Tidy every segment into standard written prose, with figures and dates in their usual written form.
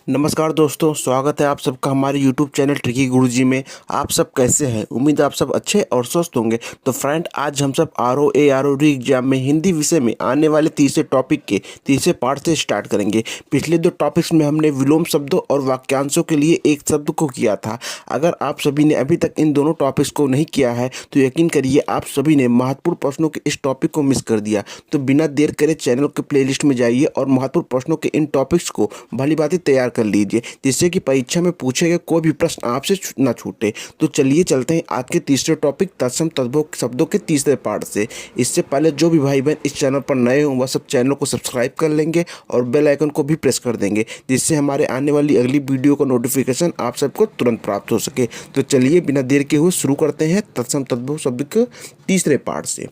नमस्कार दोस्तों, स्वागत है आप सबका हमारे YouTube चैनल ट्रिकी गुरुजी में। आप सब कैसे हैं? उम्मीद है आप सब अच्छे और स्वस्थ होंगे। तो फ्रेंड, आज हम सब ROA एग्जाम में हिंदी विषय में आने वाले तीसरे टॉपिक के तीसरे पार्ट से स्टार्ट करेंगे। पिछले दो टॉपिक्स में हमने विलोम शब्दों और वाक्यांशों के लिए एक शब्द को किया था। अगर आप सभी ने अभी तक इन दोनों टॉपिक्स को नहीं किया है तो यकीन करिए आप सभी ने महत्वपूर्ण प्रश्नों के इस टॉपिक को मिस कर दिया। तो बिना देर करे चैनल के प्लेलिस्ट में जाइए और महत्वपूर्ण प्रश्नों के इन टॉपिक्स को भली भांति तैयार कर लीजिए, जिससे कि परीक्षा में पूछे गए कोई भी प्रश्न आपसे ना छूटे। तो चलिए चलते हैं आज के तीसरे टॉपिक तत्सम तद्भव शब्दों के तीसरे पार्ट से। इससे पहले जो भी भाई बहन इस चैनल पर नए हों वह सब चैनल को सब्सक्राइब कर लेंगे और बेल आइकन को भी प्रेस कर देंगे, जिससे हमारे आने वाली अगली वीडियो का नोटिफिकेशन आप सबको तुरंत प्राप्त हो सके। तो चलिए बिना देर के हुए शुरू करते हैं तत्सम तद्भव शब्द के तीसरे पार्ट से।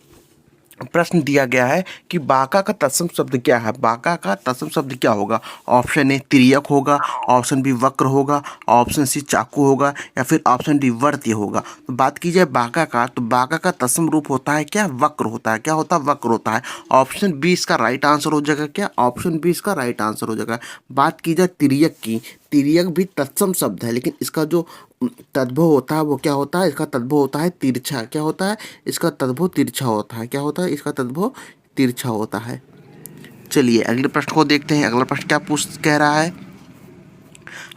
प्रश्न दिया गया है कि बाका का तत्सम शब्द क्या है। बाका का तत्सम शब्द क्या होगा? ऑप्शन ए तिर्यक होगा, ऑप्शन बी वक्र होगा, ऑप्शन सी चाकू होगा या फिर ऑप्शन डी वर्त्य होगा। तो बात की जाए बाका का, तो बाका का तत्सम रूप होता है क्या? वक्र होता है। क्या होता है? वक्र होता है। ऑप्शन बी इसका राइट आंसर हो जाएगा। क्या? ऑप्शन बी इसका राइट आंसर हो जाएगा। बात की जाए तिर्यक की, तिर्यक भी तत्सम शब्द है, लेकिन इसका जो तद्भव होता है वो क्या होता है? इसका तद्भव होता है तिरछा। क्या होता है? इसका तद्भव तिरछा होता है। क्या होता है? इसका तद्भव तिरछा होता है। चलिए अगले प्रश्न को देखते हैं। अगला प्रश्न क्या कह रहा है?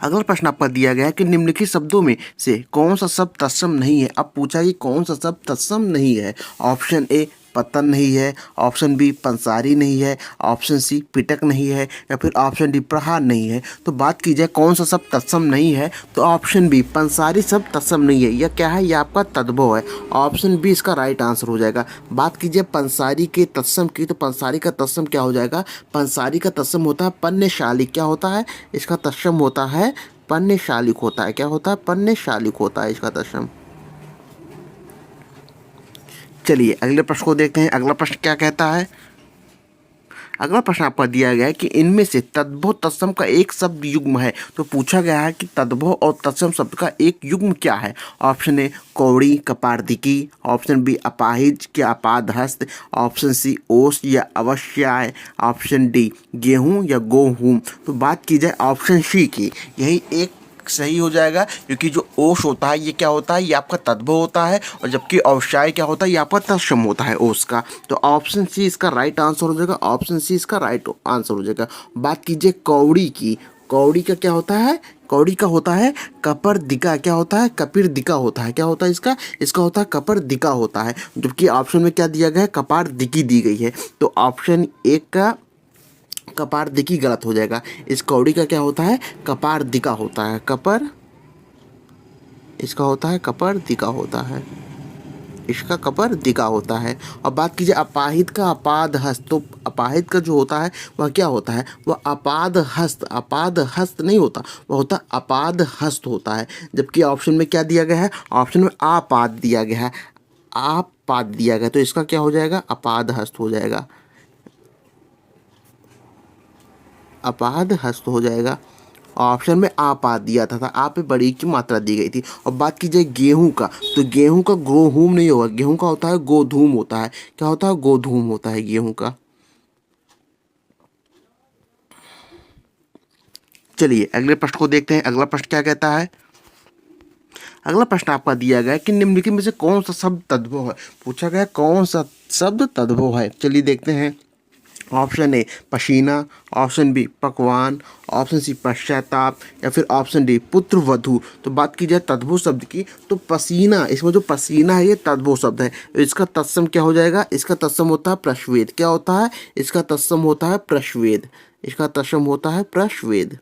अगला प्रश्न आपका दिया गया है कि निम्नलिखित शब्दों में से कौन सा शब्द तत्सम नहीं है। अब पूछा कि कौन सा शब्द तत्सम नहीं है। ऑप्शन ए पतन नहीं है, ऑप्शन बी पंसारी नहीं है, ऑप्शन सी पिटक नहीं है या फिर ऑप्शन डी प्रहार नहीं है। तो बात की जाए कौन सा शब्द तत्सम नहीं है, तो ऑप्शन बी पंसारी शब्द तत्सम नहीं है। यह क्या है? यह आपका तद्भव है। ऑप्शन बी इसका राइट आंसर हो जाएगा। बात कीजिए पंसारी के तत्सम की, तो पंसारी का तत्सम क्या हो जाएगा? पंसारी का तत्सम होता है पन्यशालिक। क्या होता है? इसका तत्सम होता है पन्यशालिक होता है। क्या होता है? पन्यशालिक होता है इसका तत्सम। चलिए अगले प्रश्न को देखते हैं। अगला प्रश्न क्या कहता है? अगला प्रश्न आपका दिया गया है कि इनमें से तद्भव तत्सम का एक शब्द युग्म है। तो पूछा गया है कि तद्भव और तत्सम शब्द का एक युग्म क्या है। ऑप्शन ए कौड़ी कपार्दिकी, ऑप्शन बी अपाहिज या अपादहस्त, ऑप्शन सी ओस या अवश्याय, ऑप्शन डी गेहूं या गोहूम। तो बात की जाए ऑप्शन सी की, यही एक सही हो जाएगा, क्योंकि जो ओश होता है ये क्या होता है? ये आपका तद्भव होता है, और जबकि अवशाय क्या होता है? ये आपका तत्सम होता है ओश का। तो ऑप्शन सी इसका राइट आंसर हो जाएगा। ऑप्शन सी इसका राइट आंसर हो जाएगा। बात कीजिए कौड़ी की, कौड़ी का क्या होता है? कौड़ी का होता है कपर दिका। क्या होता है? कपिर दिका होता है। क्या होता है इसका? इसका होता है कपर दिका होता है, जबकि ऑप्शन में क्या दिया गया है? कपार दिकी दी गई है। तो ऑप्शन एक का कपार दिकी गलत हो जाएगा। इस कौड़ी का क्या होता है? कपार दिका होता है। कपर इसका होता है कपर दिका होता है। इसका कपर दिका होता है। और बात कीजिए अपाहित का अपाद हस्त, तो अपाहित का जो होता है वह क्या होता है? वह अपाद हस्त, अपाद हस्त नहीं होता, वह होता अपाद हस्त होता है। जबकि ऑप्शन में क्या दिया गया है? ऑप्शन में आपाद दिया गया है। आपाद दिया गया, तो इसका क्या हो जाएगा? अपाद हस्त हो जाएगा। अपाद हस्त हो जाएगा। ऑप्शन में आपाद दिया था आप पे बड़ी की मात्रा दी गई थी। और बात की जाए गेहूं का, तो गेहूं का गोहूम नहीं होगा, गेहूं का होता है गोधूम होता है। क्या होता है? गोधूम होता है गेहूं का। चलिए अगले प्रश्न को देखते हैं। अगला प्रश्न क्या कहता है? अगला प्रश्न आपका दिया गया है कि निम्नलिखित में से कौन सा शब्द तद्भव है। पूछा गया कौन सा शब्द तद्भव है। चलिए देखते हैं। ऑप्शन ए पसीना, ऑप्शन बी पकवान, ऑप्शन सी पश्चाताप या फिर ऑप्शन डी पुत्र वधू। तो बात की जाए तद्भव शब्द की, तो पसीना, इसमें जो पसीना है ये तद्भव शब्द है। इसका तत्सम क्या हो जाएगा? इसका तत्सम होता है प्रश्वेद। क्या होता है? इसका तत्सम होता है प्रश्वेद। इसका तत्सम होता है प्रश्वेद।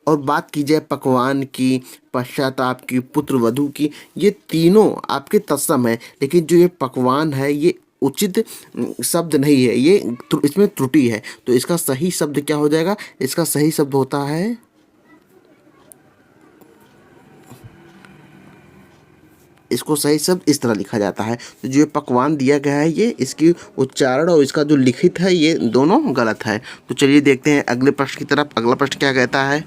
और बात की जाए पकवान की, पश्चाताप की, पुत्र वधू की, ये तीनों आपके तत्सम है, लेकिन जो ये पकवान है ये उचित शब्द नहीं है, ये इसमें त्रुटि है। तो इसका सही शब्द क्या हो जाएगा? इसका सही शब्द होता है, इसको सही शब्द इस तरह लिखा जाता है। तो जो पकवान दिया गया है ये इसकी उच्चारण और इसका जो लिखित है ये दोनों गलत है। तो चलिए देखते हैं अगले प्रश्न की तरफ। अगला प्रश्न क्या कहता है?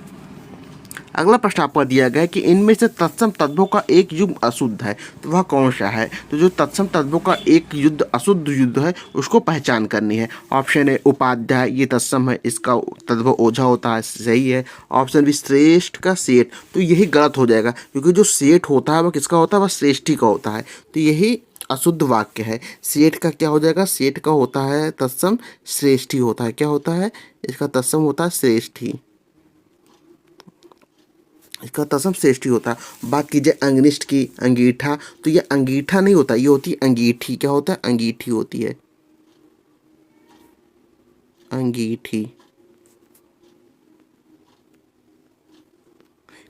अगला प्रश्न आपको दिया गया है कि इनमें से तत्सम तत्वों का एक युग्म अशुद्ध है, तो वह कौन सा है। तो जो तत्सम तत्वों का एक युद्ध अशुद्ध युद्ध है उसको पहचान करनी है। ऑप्शन ए उपाध्याय, ये तत्सम है, इसका तत्व ओझा होता है, सही है। ऑप्शन बी श्रेष्ठ का सेठ, तो यही गलत हो जाएगा क्योंकि जो सेठ होता है वह किसका होता है, वह श्रेष्ठी का होता है, तो यही अशुद्ध वाक्य है। सेठ का क्या हो जाएगा, सेठ का होता है तत्सम श्रेष्ठी होता है, क्या होता है, इसका तत्सम होता है श्रेष्ठी, इसका तत्सम श्रेष्ठी होता है। बात कीजिए अंगनिष्ठ की, अंगीठा, तो ये अंगीठा नहीं होता, ये होती है अंगीठी, क्या होता है, अंगीठी होती है, अंगीठी,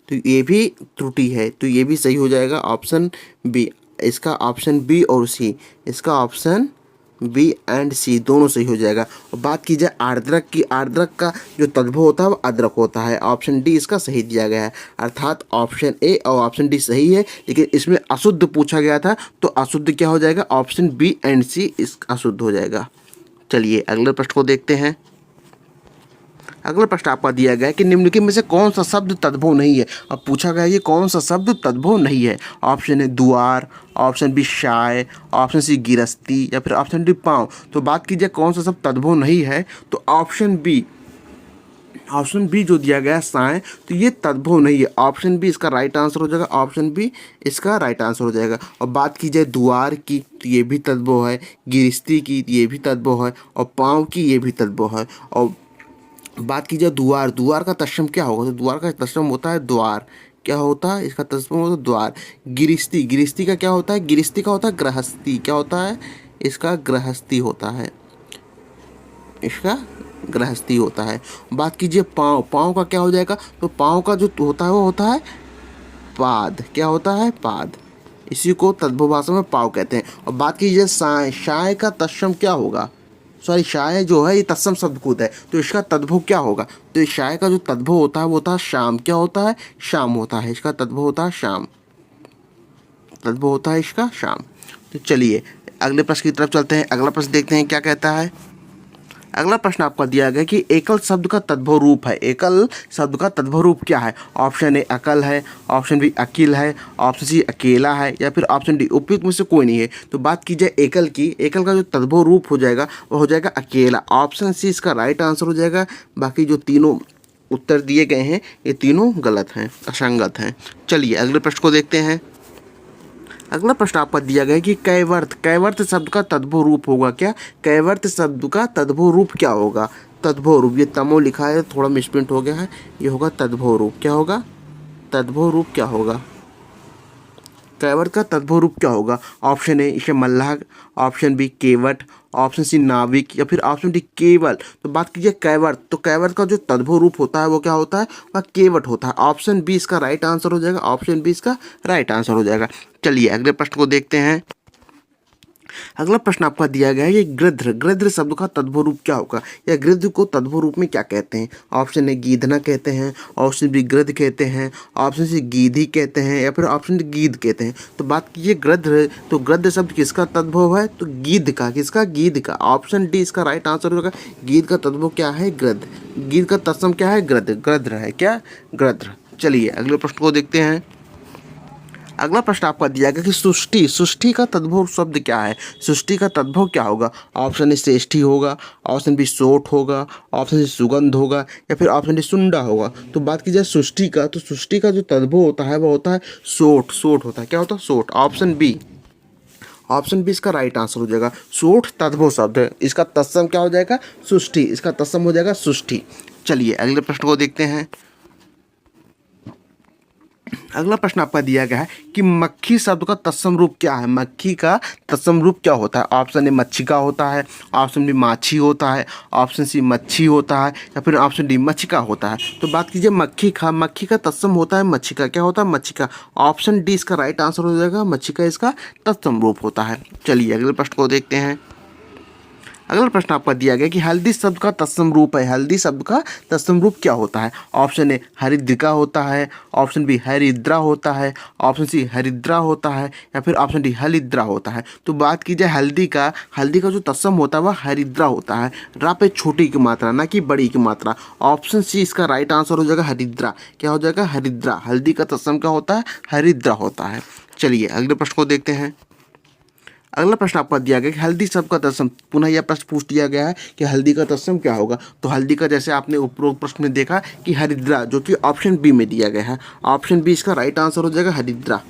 तो ये भी त्रुटि है, तो ये भी सही हो जाएगा ऑप्शन बी। इसका ऑप्शन बी और सी, इसका ऑप्शन बी एंड सी दोनों सही हो जाएगा। और बात की जाए आर्द्रक की, आर्द्रक का जो तद्भव होता है वो अदरक होता है, ऑप्शन डी इसका सही दिया गया है। अर्थात ऑप्शन ए और ऑप्शन डी सही है, लेकिन इसमें अशुद्ध पूछा गया था तो अशुद्ध क्या हो जाएगा, ऑप्शन बी एंड सी इस अशुद्ध हो जाएगा। चलिए अगले प्रश्न को देखते हैं। अगला प्रश्न आपका दिया गया है कि निम्नलिखित में से कौन सा शब्द तद्भव नहीं है। अब पूछा गया है कि कौन सा शब्द तद्भव नहीं है। ऑप्शन है द्वार, ऑप्शन बी शाय, ऑप्शन सी गिरस्ती या फिर ऑप्शन डी पाँव। तो बात कीजिए कौन सा शब्द तद्भव नहीं है, तो ऑप्शन बी, ऑप्शन बी जो दिया गया साय, तो ये तद्भव नहीं है, ऑप्शन बी इसका राइट आंसर हो जाएगा, ऑप्शन बी इसका राइट आंसर हो जाएगा। और बात की जाए द्वार की तो ये भी तद्भव है, गिरस्ती की ये भी तद्भव है, और पाँव की ये भी तद्भव है। और बात की जाए द्वार, द्वार का तत्सम क्या होगा, तो द्वार का तत्सम होता है द्वार, क्या होता है, इसका तत्सम होता है द्वार। गिरस्ती, गिरस्ती का क्या होता है, गिरस्ती का होता है गृहस्थी, क्या होता है, इसका गृहस्थी होता है, इसका गृहस्थी होता है। बात कीजिए पाँव, पाँव का क्या हो जाएगा, तो पाँव का जो होता है वो होता है पाद, क्या होता है, पाद, इसी को तद्भव भाषा में पाँव कहते हैं। और बात कीजिए साय, शाय का तत्सम क्या होगा, सॉरी शाय जो है ये तत्सम शब्दकूट है, तो इसका तद्भव क्या होगा, तो इस शाय का जो तद्भव होता है वो होता है शाम, क्या होता है, शाम होता है, इसका तद्भव होता है शाम, तद्भव होता है इसका शाम। तो चलिए अगले प्रश्न की तरफ चलते हैं। अगला प्रश्न देखते हैं क्या कहता है। अगला प्रश्न आपका दिया गया कि एकल शब्द का तद्भव रूप है, एकल शब्द का तद्भव रूप क्या है। ऑप्शन ए अकल है, ऑप्शन बी अकील है, ऑप्शन सी अकेला है या फिर ऑप्शन डी उपयुक्त में से कोई नहीं है। तो बात की जाए एकल की, एकल का जो तद्भव रूप हो जाएगा वो हो जाएगा अकेला, ऑप्शन सी इसका राइट आंसर हो जाएगा। बाकी जो तीनों उत्तर दिए गए हैं ये तीनों गलत हैं, असंगत हैं। चलिए अगले प्रश्न को देखते हैं। अगला प्रश्न आपका दिया गया है कि कैवर्त, कैवर्त शब्द का तद्भव रूप होगा क्या, कैवर्त शब्द का तद्भव रूप क्या होगा। तद्भव रूप, ये तमो लिखा है थोड़ा मिसप्रिंट हो गया है, ये होगा तद्भव रूप, क्या होगा, तद्भव रूप क्या होगा, कैवर्त का तद्भव रूप क्या होगा। ऑप्शन ए इसे मल्लाह, ऑप्शन बी केवट, ऑप्शन सी नाविक या फिर ऑप्शन डी केवल। तो बात कीजिए कैवर्त, तो कैवर्त का जो तद्भव रूप होता है वो क्या होता है, वह केवट होता है, ऑप्शन बी इसका राइट आंसर हो जाएगा, ऑप्शन बी इसका राइट आंसर हो जाएगा। चलिए अगले प्रश्न को देखते हैं। अगला प्रश्न आपका दिया गया है ये गृध्र, गृध्र शब्द का तद्भव रूप क्या होगा, या गृध्र को तद्भव रूप में क्या कहते हैं। ऑप्शन ए गीधना कहते हैं, ऑप्शन बी गृध कहते हैं, ऑप्शन सी गीधी कहते हैं या फिर ऑप्शन डी गीध कहते हैं। तो बात कीजिए गृध्र, तो गृध्र शब्द किसका तद्भव है, तो गीध का, किसका, गीध का, ऑप्शन डी इसका राइट आंसर होगा। गीध का तद्भव क्या है, गृध, गीध का तत्सम क्या है, गृध, गृध्र है क्या, गृध्र। चलिए अगले प्रश्न को देखते हैं। अगला प्रश्न आपका दिया गया कि सृष्टि, सृष्टि का तद्भव शब्द क्या है, सृष्टि का तद्भव क्या होगा। ऑप्शन ए श्रेष्ठी होगा, ऑप्शन बी सोठ होगा, ऑप्शन सी सुगंध होगा या फिर ऑप्शन डी सुंडा होगा। तो बात की जाए सृष्टि का, तो सृष्टि का जो तद्भव होता है वो होता है सोठ, सोठ होता है, क्या होता है, सोठ, ऑप्शन बी, ऑप्शन बी इसका राइट आंसर हो जाएगा। सोठ तद्भव शब्द है, इसका तत्सम क्या हो जाएगा, सृष्टि, इसका तत्सम हो जाएगा सृष्टि। चलिए अगले प्रश्न को देखते हैं। अगला प्रश्न आपका दिया गया है कि मक्खी शब्द का तत्सम रूप क्या है, मक्खी का तत्सम रूप क्या होता है। ऑप्शन ए मच्छिका होता है, ऑप्शन बी माछी होता है, ऑप्शन सी मच्छी होता है या फिर ऑप्शन डी मच्छिका होता है। तो बात कीजिए मक्खी का, मक्खी का तत्सम होता है मच्छिका, क्या होता है, मच्छिका, ऑप्शन डी इसका राइट आंसर हो जाएगा, मच्छिका इसका तत्सम रूप होता है। चलिए अगले प्रश्न को देखते हैं। अगला प्रश्न आपका दिया गया कि हल्दी शब्द का तत्सम रूप है। हल्दी शब्द का तत्सम रूप क्या होता है? ऑप्शन ए हरिद्रिका होता है, ऑप्शन बी हरिद्रा होता है, ऑप्शन सी हरिद्रा होता है, या फिर ऑप्शन डी हलिद्रा होता है। तो बात की जाए हल्दी का जो तत्सम होता है वह हरिद्रा होता है। रा पे छोटी की मात्रा, ना कि बड़ी की मात्रा। ऑप्शन सी इसका राइट आंसर हो जाएगा हरिद्रा। क्या हो जाएगा? हरिद्रा। हल्दी का तत्सम क्या होता है? हरिद्रा होता है। चलिए अगले प्रश्न को देखते हैं। अगला प्रश्न आपका दिया गया कि हल्दी शब्द का तत्सम, पुनः यह प्रश्न पूछ दिया गया है कि हल्दी का तत्सम क्या होगा। तो हल्दी का जैसे आपने उपरोक्त प्रश्न में देखा कि हरिद्रा, जो कि ऑप्शन बी में दिया गया है। ऑप्शन बी इसका राइट आंसर हो जाएगा हरिद्रा।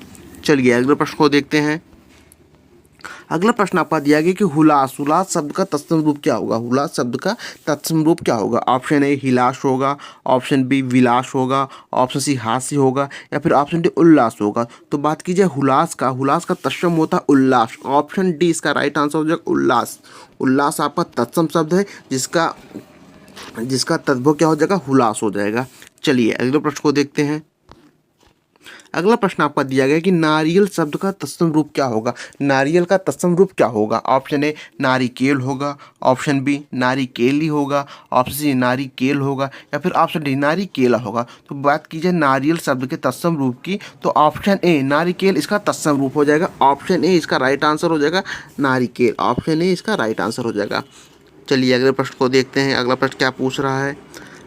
चलिए अगले प्रश्न को देखते हैं। अगला प्रश्न आपका दिया गया कि हुलास, हुलास शब्द का तत्सम रूप क्या होगा? हुलास शब्द का तत्सम रूप क्या होगा? ऑप्शन ए हिलास होगा, ऑप्शन बी विलास होगा, ऑप्शन सी हास्य होगा, या फिर ऑप्शन डी उल्लास होगा। तो बात की जाए हुलास का तत्सम होता है उल्लास। ऑप्शन डी इसका राइट आंसर हो जाएगा उल्लास। उल्लास आपका तत्सम शब्द है जिसका तद्भव क्या हो जाएगा? हुलास हो जाएगा। चलिए अगले प्रश्न को देखते हैं। अगला प्रश्न आपका दिया गया कि नारियल शब्द का तत्सम रूप क्या होगा? नारियल का तत्सम रूप क्या होगा? ऑप्शन ए नारिकेल होगा, ऑप्शन बी नारिकेली होगा, ऑप्शन सी नारिकेल होगा, या फिर ऑप्शन डी नारिकेला होगा। तो बात की जाए नारियल शब्द के तत्सम रूप की, तो ऑप्शन ए नारिकेल इसका तत्सम रूप हो जाएगा। ऑप्शन ए इसका राइट आंसर हो जाएगा नारिकेल। ऑप्शन ए इसका राइट आंसर हो जाएगा। चलिए अगले प्रश्न को देखते हैं। अगला प्रश्न क्या पूछ रहा है?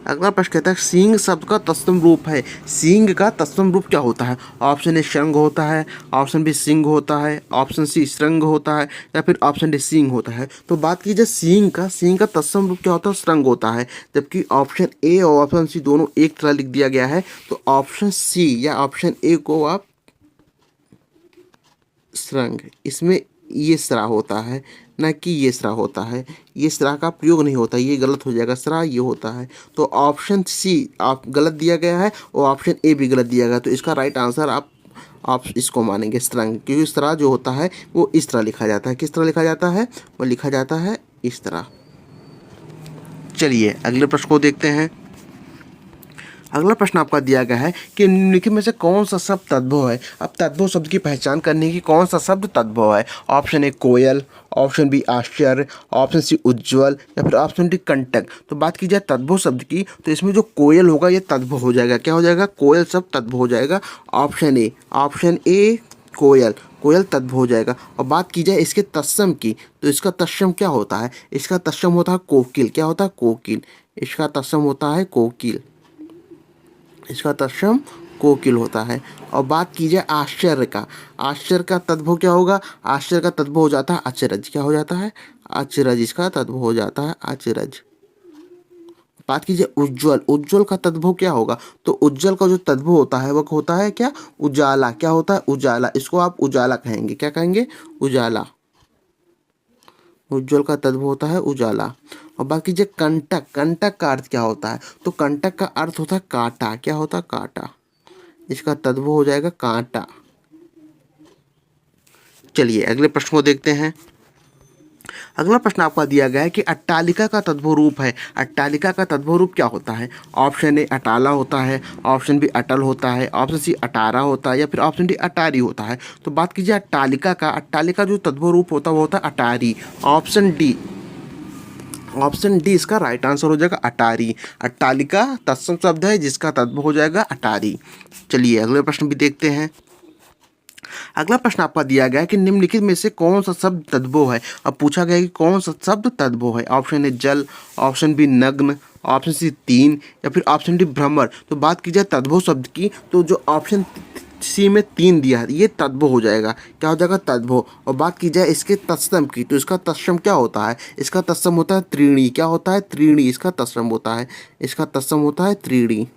अगला प्रश्न कहता है सींग शब्द का तत्सम रूप है। सींग का तत्सम रूप क्या होता है? ऑप्शन ए शंख होता है, ऑप्शन बी सिंह होता है, ऑप्शन सी श्रृंग होता है, या फिर ऑप्शन डी सींग होता है। तो बात की जाए सींग का तत्सम रूप क्या होता है? श्रृंग होता है। जबकि ऑप्शन ए और ऑप्शन सी दोनों एक तरह लिख दिया गया है, तो ऑप्शन सी या ऑप्शन ए को आप श्रृंग, इसमें ये स्रा होता है, ना कि ये स्रा होता है। ये स्रा का प्रयोग नहीं होता, ये गलत हो जाएगा। स्रा ये होता है। तो ऑप्शन सी आप गलत दिया गया है और ऑप्शन ए भी गलत दिया गया। तो इसका राइट आंसर आप इसको मानेंगे स्त्रंग, क्योंकि स्रा जो होता है वो इस तरह लिखा जाता है। किस तरह लिखा जाता है? वो लिखा जाता है इस तरह। चलिए अगले प्रश्न को देखते हैं। अगला प्रश्न आपका दिया गया है कि निम्नलिखित में से कौन सा शब्द तद्भव है। अब तद्भव शब्द की पहचान करने की कौन सा शब्द तद्भव है? ऑप्शन ए कोयल, ऑप्शन बी आश्चर्य, ऑप्शन सी उज्ज्वल, या फिर ऑप्शन डी कंटक। तो बात की जाए तद्भव शब्द की, तो इसमें जो कोयल होगा ये तद्भव हो जाएगा। क्या हो जाएगा? कोयल शब्द तद्भव हो जाएगा। ऑप्शन ए कोयल तद्भव हो जाएगा। और बात की जाए इसके तत्सम की, तो इसका तत्सम क्या होता है? इसका तत्सम होता है कोकिल। क्या होता है? कोकिल। इसका तत्सम होता है कोकिल। इसका तत्सम कोकिल होता है। और बात की जाए आश्चर्य का तद्भव क्या होगा? आश्चर्य का तद्भव हो जाता है अचरज। क्या हो जाता है? अचरज। इसका तद्भव हो जाता है अचरज। बात कीजिए उज्ज्वल का तद्भव क्या होगा? तो उज्ज्वल का जो तद्भव होता है वह होता है क्या? उजाला। क्या होता है? उजाला। इसको आप उजाला कहेंगे। क्या कहेंगे? उजाला। उज्ज्वल का तद्भव होता है उजाला। और बाकी जो कंटक का अर्थ क्या होता है? तो कंटक का अर्थ होता है कांटा। क्या होता है? कांटा। इसका तद्भव हो जाएगा कांटा। चलिए अगले प्रश्न को देखते हैं। अगला प्रश्न आपका दिया गया है कि अट्टालिका का तद्भव रूप है। अट्टालिका का तद्भव रूप क्या होता है? ऑप्शन ए अटाला होता है, ऑप्शन बी अटल होता है, ऑप्शन सी अटारा होता है, या फिर ऑप्शन डी अटारी होता है। तो बात कीजिए अट्टालिका जो तद्भव रूप होता है वो होता है अटारी। ऑप्शन डी इसका राइट आंसर हो जाएगा अटारी। अट्टालिका तत्सम शब्द है जिसका तद्भव हो जाएगा अटारी। चलिए अगले प्रश्न भी देखते हैं। अगला प्रश्न आपका दिया गया है कि निम्नलिखित में से कौन सा शब्द तद्भव है। अब पूछा गया है कि कौन सा शब्द तद्भव है। ऑप्शन ए जल, ऑप्शन बी नग्न, ऑप्शन सी तीन, या फिर ऑप्शन डी भ्रमर। तो बात की जाए तद्भव शब्द की, तो जो ऑप्शन सी में तीन दिया है ये तद्भव हो जाएगा। क्या हो जाएगा? तद्भव। और बात की जाए इसके तत्सम की, तो इसका तत्सम क्या होता है? इसका तत्सम होता है त्रीणी। क्या होता है? त्रीणी। इसका तत्सम होता है त्रीणी।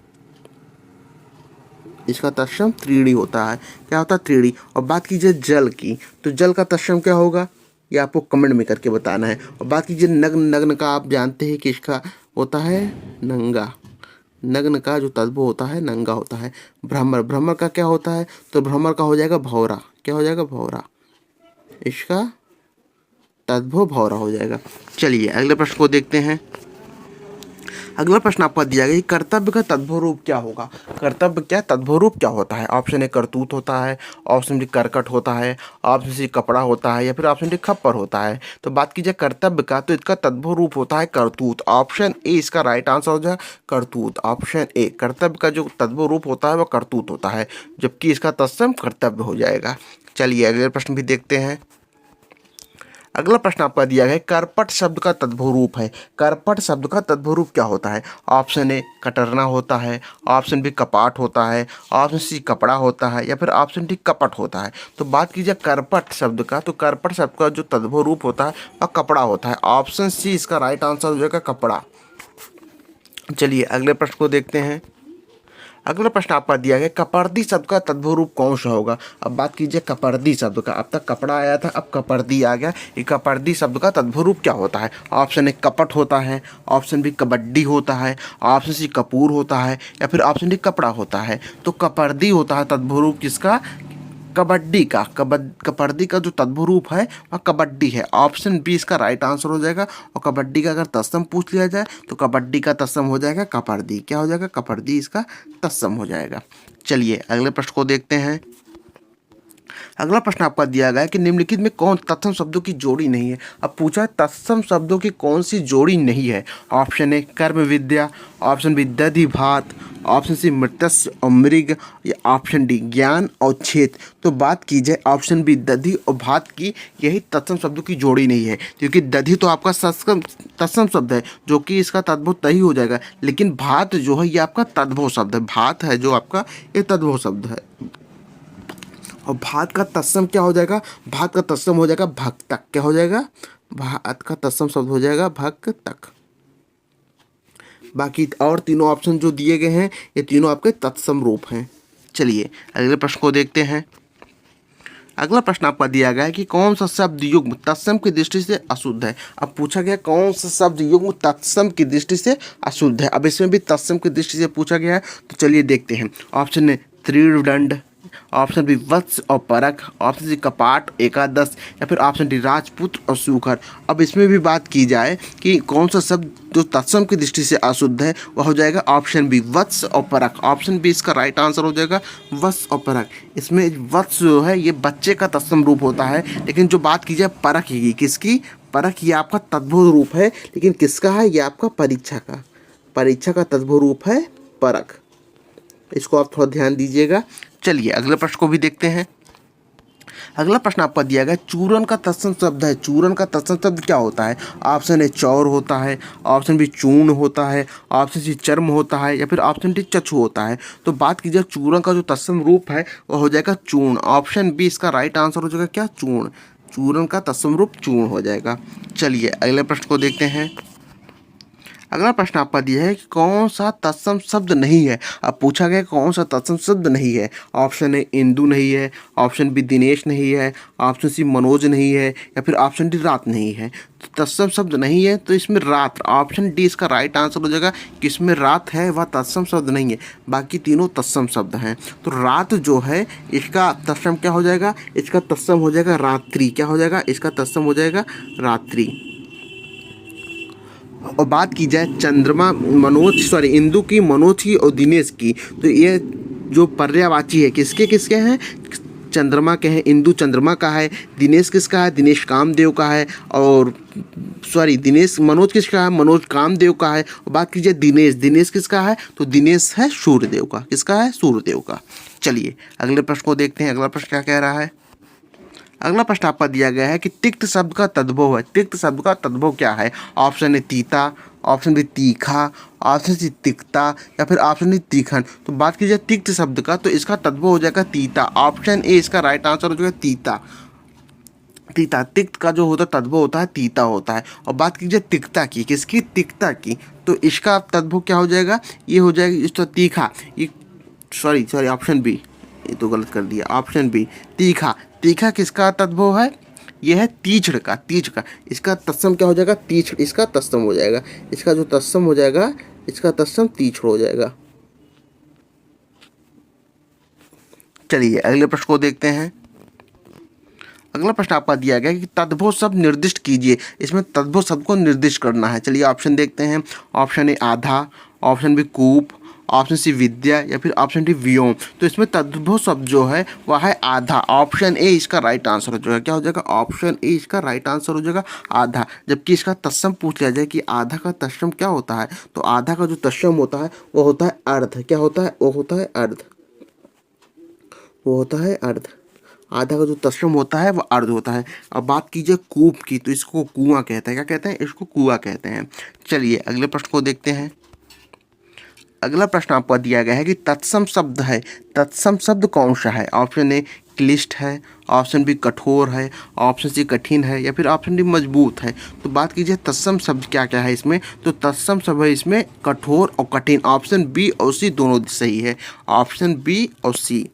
इसका तत्सम त्रीणी होता है। क्या होता है? त्रीणी। और बात कीजिए जल की, तो जल का तत्सम क्या होगा ये आपको कमेंट में करके बताना है। और बात कीजिए नग्न का आप जानते हैं कि इसका होता है नंगा। नग्न का जो तद्भव होता है नंगा होता है। भ्रमर का क्या होता है? तो भ्रमर का हो जाएगा भौरा। क्या हो जाएगा? भौरा। इसका तद्भव भौरा हो जाएगा। चलिए अगले प्रश्न को देखते हैं। अगला प्रश्न आपका दिया गया कि कर्तव्य का तद्भव रूप क्या होगा। कर्तव्य क्या तद्भव रूप क्या होता है। ऑप्शन ए करतूत होता है, ऑप्शन बी करकट होता है, ऑप्शन सी कपड़ा होता है, या फिर ऑप्शन डी खप्पर होता है। तो बात कीजिए कर्तव्य का, तो इसका तद्भव रूप होता है करतूत। ऑप्शन ए इसका राइट आंसर हो जाएगा करतूत। ऑप्शन ए कर्तव्य का जो तद्भव रूप होता है वह करतूत होता है, जबकि इसका तत्सम कर्तव्य हो जाएगा। चलिए अगले प्रश्न भी देखते हैं। अगला प्रश्न आपका दिया गया है करपट शब्द का तद्भव रूप है। करपट शब्द का तद्भव रूप क्या होता है। ऑप्शन ए कटरना होता है, ऑप्शन बी कपाट होता है, ऑप्शन सी कपड़ा होता है, या फिर ऑप्शन डी कपट होता है। तो बात कीजिए करपट शब्द का, तो करपट शब्द का जो तद्भव रूप होता है वह कपड़ा होता है। ऑप्शन सी इसका राइट आंसर हो जाएगा कपड़ा। चलिए अगले प्रश्न को देखते हैं। अगला प्रश्न आपका दिया गया कपर्दी शब्द का तद्भव रूप कौन सा होगा। अब बात कीजिए कपर्दी शब्द का, अब तक कपड़ा आया था, अब कपर्दी आ गया। ये कपर्दी शब्द का तद्भव रूप क्या होता है। ऑप्शन ए कपट होता है, ऑप्शन बी कबड्डी होता है, ऑप्शन सी कपूर होता है, या फिर ऑप्शन डी कपड़ा होता है। तो कपर्दी होता है तद्भव रूप किसका, कबड्डी का। कबड्डी का जो तद्भव रूप है वह कबड्डी है। ऑप्शन बी इसका राइट आंसर हो जाएगा। और कबड्डी का अगर तत्सम पूछ लिया जाए तो कबड्डी का तत्सम हो जाएगा कपर्दी। क्या हो जाएगा, कपर्दी इसका तत्सम हो जाएगा। चलिए अगले प्रश्न को देखते हैं। अगला प्रश्न आपका दिया गया है कि निम्नलिखित में कौन तत्सम शब्दों की जोड़ी नहीं है। अब पूछा है तत्सम शब्दों की कौन सी जोड़ी नहीं है। ऑप्शन ए कर्म विद्या, ऑप्शन बी दधि भात, ऑप्शन सी मृत्स्य और मृग, या ऑप्शन डी ज्ञान और छेद। तो बात की जाए ऑप्शन बी दधि और भात की, यही तत्सम शब्दों की जोड़ी नहीं है, क्योंकि दधि तो आपका तत्सम शब्द है जो कि इसका तद्भव तही हो जाएगा, लेकिन भात जो है ये आपका तद्भव शब्द है। भात है जो आपका ये तद्भव शब्द है। और भात का तत्सम क्या हो जाएगा, भात का तत्सम हो जाएगा भक तक। क्या हो जाएगा, भात का तत्सम शब्द हो जाएगा भक तक। बाकी और तीनों ऑप्शन जो दिए गए हैं ये तीनों आपके तत्सम रूप हैं। चलिए अगले प्रश्न को देखते हैं। अगला प्रश्न आपका दिया गया है कि कौन सा शब्द युग्म तत्सम की दृष्टि से अशुद्ध है। अब पूछा गया कौन सा शब्द युग्म तत्सम की दृष्टि से अशुद्ध है। अब इसमें भी तत्सम की दृष्टि से पूछा गया है, तो चलिए देखते हैं। ऑप्शन ए त्रिदंड, ऑप्शन बी वत्स और परख, ऑप्शन सी कपाट एकादश, या फिर ऑप्शन डी राजपुत्र और सूखर। अब इसमें भी बात की जाए कि कौन सा शब्द जो तत्सम की दृष्टि से अशुद्ध है, वह हो जाएगा ऑप्शन बी वत्स और परख। ऑप्शन बी इसका राइट आंसर हो जाएगा वत्स और परख। इसमें वत्स जो है ये बच्चे का तत्सम रूप होता है, लेकिन जो बात की जाए परख की, किसकी, परख ये आपका तद्भव रूप है, लेकिन किसका है, ये आपका परीक्षा का। परीक्षा का तद्भव रूप है परख। इसको आप थोड़ा ध्यान दीजिएगा। चलिए अगले प्रश्न को भी देखते हैं। अगला प्रश्न आपका दिया गया चूरन का तत्सम शब्द है। चूरन का तत्सम शब्द क्या होता है। ऑप्शन ए चौर होता है, ऑप्शन बी चूर्ण होता है, ऑप्शन सी चर्म होता है, या फिर ऑप्शन डी चक्षु होता है। तो बात कीजिए चूरन का जो तत्सम रूप है वह हो जाएगा चूर्ण। ऑप्शन बी इसका राइट आंसर हो जाएगा क्या, चूर्ण। चूरन का तत्सम रूप चूर्ण हो जाएगा। चलिए अगले प्रश्न को देखते हैं। अगला प्रश्न आपका दिया है कि कौन सा तत्सम शब्द नहीं है। अब पूछा गया कौन सा तत्सम शब्द नहीं है। ऑप्शन ए इंदु नहीं है, ऑप्शन बी दिनेश नहीं है, ऑप्शन सी मनोज नहीं है, या फिर ऑप्शन डी रात नहीं है। तो तत्सम शब्द नहीं है तो इसमें रात, ऑप्शन डी इसका राइट आंसर हो जाएगा कि इसमें रात है वह तत्सम शब्द नहीं है, बाकी तीनों तत्सम शब्द हैं। तो रात जो है इसका तत्सम क्या हो जाएगा, इसका तत्सम हो जाएगा रात्रि। क्या हो जाएगा, इसका तत्सम हो जाएगा रात्रि। और बात की जाए चंद्रमा इंदु की, मनोज की और दिनेश की, तो ये जो पर्यायवाची है किसके किसके हैं, चंद्रमा के हैं। इंदु चंद्रमा का है, दिनेश किसका है, दिनेश कामदेव का है, और मनोज किसका है, मनोज कामदेव का है। और बात कीजिए दिनेश किसका है, तो दिनेश है सूर्यदेव का। किसका है, सूर्यदेव का। चलिए अगले प्रश्न को देखते हैं। अगला प्रश्न क्या कह रहा है। अगला प्रश्न आपका दिया गया है कि तिक्त शब्द का तद्भव है। तिक्त शब्द का तद्भव क्या है। ऑप्शन ए तीता, ऑप्शन बी तीखा, ऑप्शन सी तिक्ता, या फिर ऑप्शन डी तीखन। तो बात कीजिए तिक्त शब्द का, तो इसका तद्भव हो जाएगा तीता। ऑप्शन ए इसका राइट आंसर हो जाएगा तीता। तीता, तिक्त का जो होता है तद्भव होता है तीता होता है। और बात कीजिए तिक्ता की, किसकी, तिक्ता की, तो इसका तद्भव क्या हो जाएगा, ये हो जाएगा इसका तीखा। ये सॉरी ऑप्शन बी, ये तो गलत कर दिया। ऑप्शन बी तीखा। तीखा किसका तद्भव है, यह है तीक्ष्ण का। तीक्ष्ण का इसका तत्सम क्या हो जाएगा, तीक्ष्ण। इसका तत्सम हो जाएगा, इसका जो तत्सम हो जाएगा इसका तत्सम तीक्ष्ण हो जाएगा। चलिए अगले प्रश्न को देखते हैं। अगला प्रश्न आपका दिया गया है कि तद्भव शब्द निर्दिष्ट कीजिए। इसमें तद्भव शब्द को निर्दिष्ट करना है। चलिए ऑप्शन देखते हैं। ऑप्शन ए आधा, ऑप्शन बी कूप, ऑप्शन सी विद्या या फिर ऑप्शन डी व्योम। तो इसमें तद्भव शब्द जो है वह है आधा। ऑप्शन ए इसका राइट आंसर हो जाएगा। क्या हो जाएगा? ऑप्शन ए इसका राइट आंसर हो जाएगा, आधा। जबकि इसका तत्सम पूछ लिया जाए कि आधा का तत्सम क्या होता है, तो आधा का जो तत्सम होता है वो होता है अर्ध। क्या होता है? वो होता है अर्ध, वो होता है अर्ध। आधा का जो तत्सम होता है वह अर्ध होता है। अब बात कीजिए कूप की, तो इसको कुआं कहते हैं। क्या कहते हैं? इसको कुआं कहते हैं। चलिए अगले प्रश्न को देखते हैं। अगला प्रश्न आपको दिया गया है कि तत्सम शब्द है, तत्सम शब्द कौन सा है? ऑप्शन ए क्लिष्ट है, ऑप्शन बी कठोर है, ऑप्शन सी कठिन है या फिर ऑप्शन डी मजबूत है। तो बात कीजिए तत्सम शब्द क्या क्या है इसमें, तो तत्सम शब्द है इसमें कठोर और कठिन। ऑप्शन बी और सी दोनों सही है। ऑप्शन बी और सी,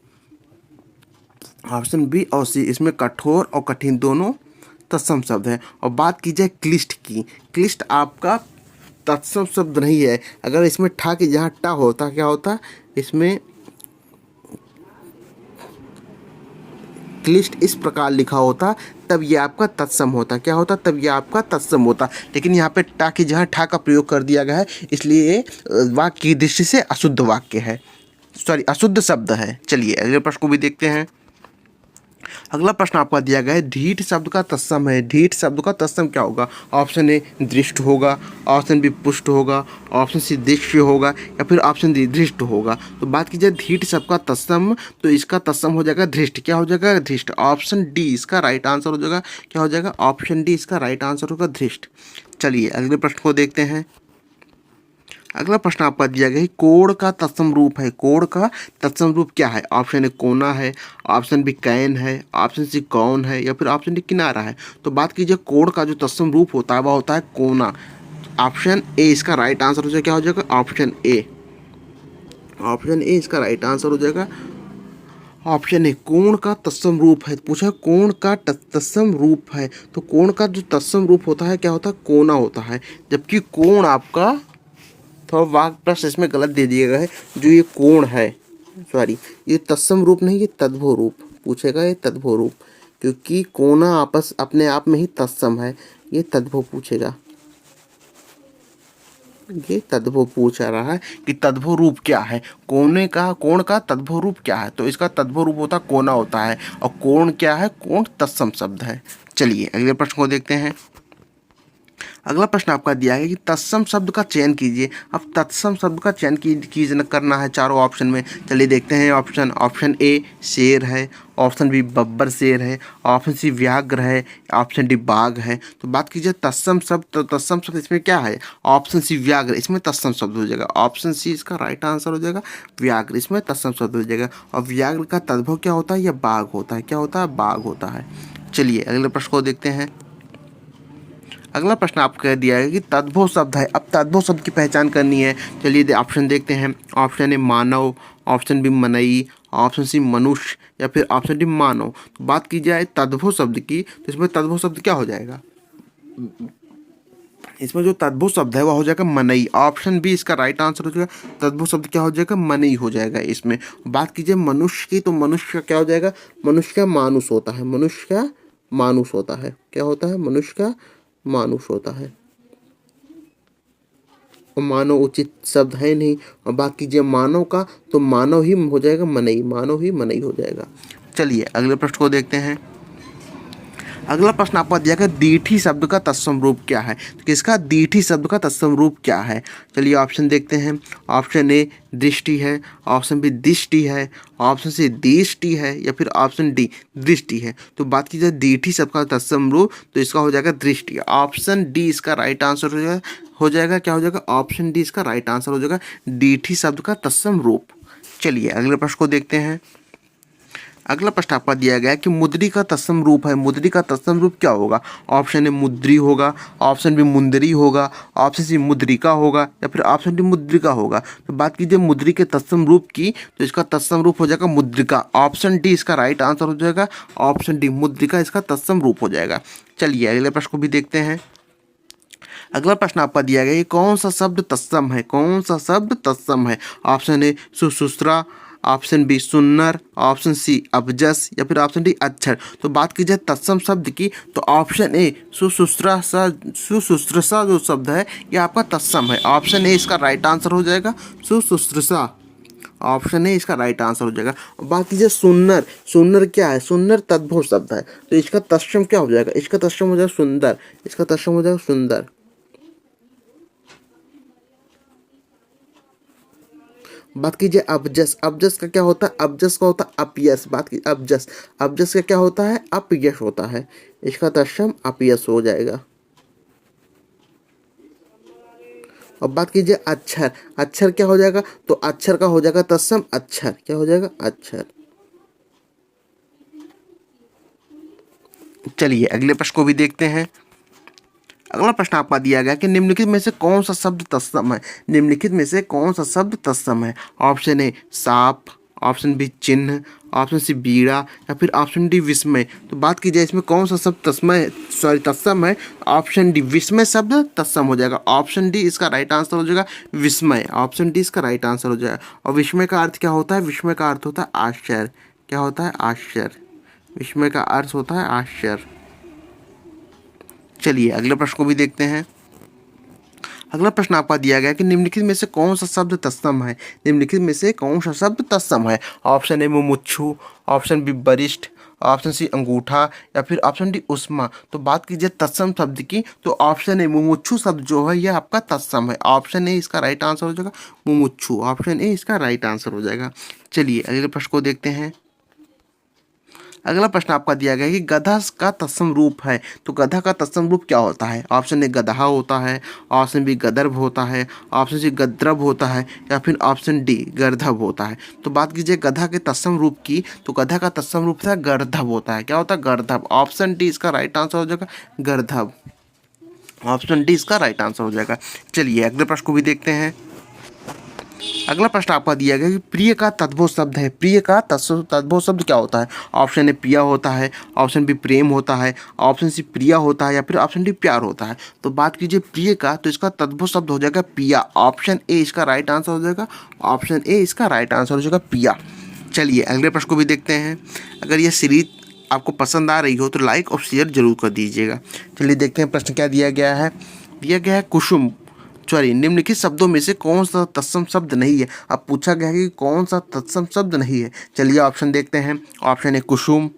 ऑप्शन बी और सी इसमें कठोर और कठिन दोनों तत्सम शब्द है। और बात की जाए क्लिष्ट की, क्लिष्ट आपका तत्सम शब्द नहीं है। अगर इसमें ठा की जहाँ टा होता क्या होता, इसमें क्लिष्ट इस प्रकार लिखा होता तब ये आपका तत्सम होता। क्या होता? तब ये आपका तत्सम होता। लेकिन यहाँ पे टा की जहाँ ठा का प्रयोग कर दिया गया है, इसलिए ये वाक्य की दृष्टि से अशुद्ध वाक्य है, सॉरी अशुद्ध शब्द है। चलिए अगले प्रश्न को भी देखते हैं। अगला प्रश्न आपका दिया गया है ढीठ शब्द का तत्सम है। ढीठ शब्द का तत्सम क्या होगा? ऑप्शन ए दृष्ट होगा, ऑप्शन बी पुष्ट होगा, ऑप्शन सी दृश्य होगा या फिर ऑप्शन डी धृष्ट होगा। तो बात कीजिए ढीठ शब्द का तत्सम, तो इसका तत्सम हो जाएगा धृष्ट। क्या हो जाएगा? धृष्ट। ऑप्शन डी इसका राइट आंसर हो जाएगा। क्या हो जाएगा? ऑप्शन डी इसका राइट आंसर होगा धृष्ट। चलिए अगले प्रश्न को देखते हैं। अगला प्रश्न आपका दिया गया है कोण का तत्सम रूप है। कोण का तत्सम रूप क्या है? ऑप्शन ए कोना है, ऑप्शन बी कैन है, ऑप्शन सी कौन है या फिर ऑप्शन डी किनारा है। तो बात कीजिए कोण का जो तत्सम रूप होता है वह होता है कोना। ऑप्शन ए इसका राइट आंसर हो जाएगा। क्या हो जाएगा? ऑप्शन ए, ऑप्शन ए इसका राइट आंसर हो जाएगा। ऑप्शन ए कोण का तत्सम रूप है। पूछा कोण का तत्सम रूप है, तो कोण का जो तत्सम रूप होता है क्या होता है? कोना होता है। जबकि कोण आपका थोड़ा वाक्य प्रश्न इसमें गलत दे दिया गया है। जो ये कोण है, सॉरी ये तत्सम रूप नहीं, ये तद्भव रूप पूछेगा। ये तद्भव रूप, क्योंकि कोना आपस अपने आप में ही तत्सम है। ये तद्भव पूछेगा, ये तद्भव पूछ रहा है कि तद्भव रूप क्या है। कोने का, कोण का तद्भव रूप क्या है? तो इसका तद्भव रूप होता कोना होता है। और कोण क्या है? कोण तत्सम शब्द है। चलिए अगले प्रश्न को देखते हैं। अगला प्रश्न आपका दिया है कि तत्सम शब्द का चयन कीजिए। अब तत्सम शब्द का चयन करना है चारों ऑप्शन में। चलिए देखते हैं ऑप्शन। ऑप्शन ए शेर है, ऑप्शन बी बब्बर शेर है, ऑप्शन सी व्याघ्र है, ऑप्शन डी बाघ है। तो बात कीजिए तत्सम शब्द, तो तत्सम शब्द इसमें क्या है? ऑप्शन सी व्याघ्र, इसमें तत्सम शब्द हो जाएगा। ऑप्शन सी इसका राइट आंसर हो जाएगा। व्याघ्र इसमें तत्सम शब्द हो जाएगा। और व्याघ्र का तद्भव क्या होता है? यह बाघ होता है। क्या होता है? बाघ होता है। चलिए अगले प्रश्न को देखते हैं। अगला प्रश्न आपको कह दिया है कि तद्भव शब्द है। अब तद्भव शब्द की पहचान करनी है। चलिए ऑप्शन देखते हैं। ऑप्शन ए मानव, ऑप्शन बी मनई, ऑप्शन सी मनुष्य या फिर ऑप्शन डी मानव। तो बात की जाए तद्भव शब्द की, तो इसमें तद्भव शब्द क्या हो जाएगा? इसमें जो तद्भव शब्द है वह हो जाएगा मनई। ऑप्शन बी इसका राइट आंसर हो जाएगा। तद्भव शब्द क्या हो जाएगा? मनई हो जाएगा इसमें। बात कीजिए मनुष्य की, तो मनुष्य का क्या हो जाएगा? मनुष्य का मानुष होता है। मनुष्य का मानुष होता है। क्या होता है? मनुष्य का मानुष होता है। और मानव उचित शब्द है नहीं। और बात कीजिए मानव का, तो मानव ही हो जाएगा मनई। मानव ही मनई हो जाएगा। चलिए अगले प्रश्न को देखते हैं। अगला प्रश्न आपका दिया गया दीठी शब्द का तत्सम रूप क्या है? तो किसका? दीठी शब्द का तत्सम रूप क्या है? चलिए ऑप्शन देखते हैं। ऑप्शन ए दृष्टि है, ऑप्शन बी दिष्टि है, ऑप्शन सी दृष्टि है या फिर ऑप्शन डी दृष्टि है। तो बात की जाए दीठी शब्द का तत्सम रूप, तो इसका हो जाएगा दृष्टि। ऑप्शन डी इसका राइट आंसर हो जाएगा। क्या हो जाएगा? ऑप्शन डी इसका राइट आंसर हो जाएगा, दीठी शब्द का तत्सम रूप। चलिए अगले प्रश्न को देखते हैं। अगला प्रश्न आपका दिया गया है कि मुद्री का तत्सम रूप है। मुद्री का तत्सम रूप क्या होगा? ऑप्शन ए मुद्री होगा, ऑप्शन बी मुंदरी होगा, ऑप्शन सी मुद्रिका होगा या फिर ऑप्शन डी मुद्रिका होगा। तो बात कीजिए मुद्री के तत्सम रूप की, तो इसका तत्सम रूप हो जाएगा मुद्रिका। ऑप्शन डी इसका राइट आंसर हो जाएगा। ऑप्शन डी मुद्रिका इसका तत्सम रूप हो जाएगा। चलिए अगले प्रश्न को भी देखते हैं। अगला प्रश्न आपका दिया गया है कौन सा शब्द तत्सम है? कौन सा शब्द तत्सम है? ऑप्शन ए सुश्रुषा, ऑप्शन बी सुन्नर, ऑप्शन सी अबजस या फिर ऑप्शन डी अक्षर। तो बात की जाए तत्सम शब्द की तो ऑप्शन ए सुशुश्रूषा, सुशुश्रूषा जो शब्द है ये आपका तत्सम है। ऑप्शन ए इसका राइट आंसर हो जाएगा, सुशुश्रूषा। ऑप्शन ए इसका राइट आंसर हो जाएगा। बात कीजिए सुन्नर, सुन्नर क्या है? सुन्नर तद्भव शब्द है, तो इसका तत्सम क्या हो जाएगा? इसका तत्सम हो जाएगा सुंदर, इसका तत्सम हो जाएगा सुंदर। बात कीजिए अबजस, अबजस का क्या होता है? अबजस का होता है अपयश। बात की अबजस, अबजस का क्या होता है? अपयश होता है, इसका तत्सम अपयश हो जाएगा। और बात कीजिए अक्षर, अक्षर क्या हो जाएगा? तो अक्षर का हो जाएगा तत्सम अक्षर, क्या हो जाएगा? अक्षर। चलिए अगले प्रश्न को भी देखते हैं। अगला प्रश्न आपका दिया गया कि निम्नलिखित में से कौन सा शब्द तत्सम है? निम्नलिखित में से कौन सा शब्द तत्सम है? ऑप्शन ए सांप, ऑप्शन बी चिन्ह, ऑप्शन सी बीड़ा या फिर ऑप्शन डी विस्मय। तो बात की जाए इसमें कौन सा शब्द तत्सम है? ऑप्शन डी विस्मय शब्द तत्सम हो जाएगा। ऑप्शन डी इसका राइट आंसर हो जाएगा विस्मय। ऑप्शन डी इसका राइट आंसर हो जाएगा। और विस्मय का अर्थ क्या होता है? विस्मय का अर्थ होता है आश्चर्य। क्या होता है? आश्चर्य। विस्मय का अर्थ होता है आश्चर्य। चलिए अगले प्रश्न को भी देखते हैं। अगला प्रश्न आपका दिया गया कि निम्नलिखित में से कौन सा शब्द तत्सम है? निम्नलिखित में से कौन सा शब्द तत्सम है? ऑप्शन ए मुमुक्षु, ऑप्शन बी वरिष्ठ, ऑप्शन सी अंगूठा या फिर ऑप्शन डी उष्मा। तो बात कीजिए तत्सम शब्द की तो ऑप्शन ए मुमुक्षु शब्द जो है यह आपका तत्सम है। ऑप्शन ए इसका राइट आंसर हो जाएगा मुमुक्षु। ऑप्शन ए इसका राइट आंसर हो जाएगा। चलिए अगले प्रश्न को देखते हैं। अगला प्रश्न आपका दिया गया है कि गधा का तत्सम रूप है, तो गधा का तत्सम रूप क्या होता है? ऑप्शन ए गदहा होता है, ऑप्शन बी गदर्भ होता है, ऑप्शन सी गद्रभ होता है या फिर ऑप्शन डी गर्धभ होता है। तो बात कीजिए गधा के तत्सम रूप की तो गधा का तत्सम रूप था गर्धभ होता है। क्या होता है? गर्धभ। ऑप्शन डी इसका राइट आंसर हो जाएगा गर्धभ। ऑप्शन डी इसका राइट आंसर हो जाएगा। चलिए अगले प्रश्न को भी देखते हैं। अगला प्रश्न आपका दिया गया कि प्रिय का तद्भव शब्द है। प्रिय का तद्भव शब्द क्या होता है? ऑप्शन ए प्रिया होता है, ऑप्शन बी प्रेम होता है, ऑप्शन सी प्रिया होता है या फिर ऑप्शन डी प्यार होता है। तो बात कीजिए प्रिय का तो इसका तद्भव शब्द हो जाएगा पिया। ऑप्शन ए इसका राइट आंसर हो जाएगा। ऑप्शन ए इसका राइट आंसर हो जाएगा पिया। चलिए अगले प्रश्न को भी देखते हैं। अगर यह सीरीज आपको पसंद आ रही हो तो लाइक और शेयर जरूर कर दीजिएगा। चलिए देखते हैं प्रश्न क्या दिया गया है। दिया गया है कुसुम, सॉरी निम्नलिखित शब्दों में से कौन सा तत्सम शब्द नहीं है। अब पूछा गया है कि कौन सा तत्सम शब्द नहीं है। चलिए ऑप्शन देखते हैं। ऑप्शन ए कुसुम,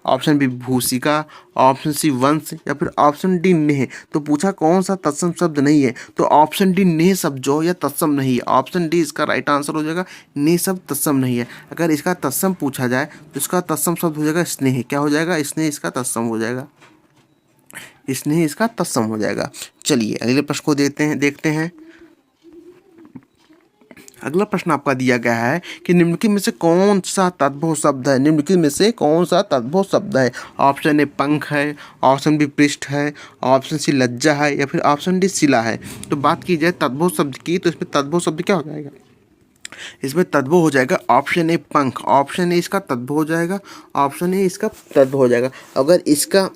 ऑप्शन बी भूसिका, ऑप्शन सी वंश या फिर ऑप्शन डी नेह। तो पूछा कौन सा तत्सम शब्द नहीं है तो ऑप्शन डी नेह शब्द जो या तत्सम नहीं है। ऑप्शन डी इसका राइट आंसर हो जाएगा। नेह शब्द तत्सम नहीं है। अगर इसका तत्सम पूछा जाए तो इसका तत्सम शब्द हो जाएगा स्नेह। क्या हो जाएगा? स्नेह इसका तत्सम हो जाएगा। स्नेह इसका तत्सम हो जाएगा। चलिए अगले प्रश्न को देखते हैं। अगला प्रश्न आपका दिया गया है कि निम्नलिखित में से कौन सा तद्भव शब्द है? निम्नलिखित में से कौन सा तद्भव शब्द है? ऑप्शन ए पंख है, ऑप्शन बी पृष्ठ है, ऑप्शन सी लज्जा है या फिर ऑप्शन डी शिला है। तो बात की जाए तद्भव शब्द की तो इसमें तद्भव शब्द क्या हो जाएगा? इसमें तद्भव हो जाएगा ऑप्शन ए पंख। ऑप्शन ए इसका तद्भव हो जाएगा। ऑप्शन ए इसका तद्भव हो जाएगा। अगर इसका